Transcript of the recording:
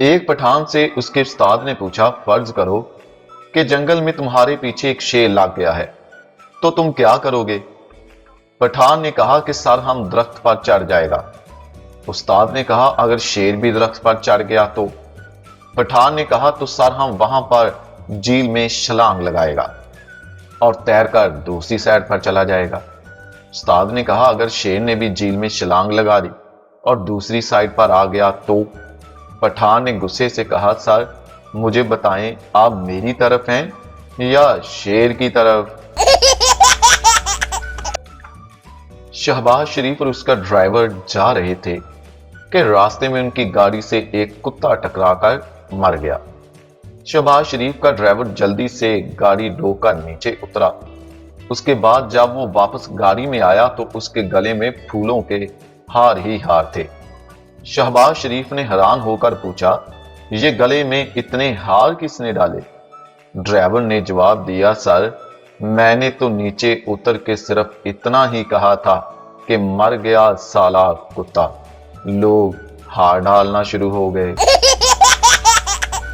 एक पठान से उसके उस्ताद ने पूछा, फर्ज करो कि जंगल में तुम्हारे पीछे एक शेर लग गया है, तो तुम क्या करोगे? पठान ने कहा कि सर हम दरख्त पर चढ़ जाएगा। उस्ताद ने कहा, अगर शेर भी दरख्त पर चढ़ गया तो? पठान ने कहा, तो सर हम वहां पर झील में छलांग लगाएगा और तैरकर दूसरी साइड पर चला जाएगा। उस्ताद ने कहा, अगर शेर ने भी झील में छलांग लगा दी और दूसरी साइड पर आ गया तो? पठान ने गुस्से से कहा, सर मुझे बताएं, आप मेरी तरफ हैं या शेर की तरफ? शहबाज शरीफ और उसका ड्राइवर जा रहे थे कि रास्ते में उनकी गाड़ी से एक कुत्ता टकराकर मर गया। शहबाज शरीफ का ड्राइवर जल्दी से गाड़ी रोककर नीचे उतरा। उसके बाद जब वो वापस गाड़ी में आया तो उसके गले में फूलों के हार ही हार थे। शहबाज शरीफ ने हैरान होकर पूछा, ये गले में इतने हार किसने डाले? ड्राइवर ने जवाब दिया, सर मैंने तो नीचे उतर के सिर्फ इतना ही कहा था कि मर गया साला कुत्ता। लोग हार डालना शुरू हो गए।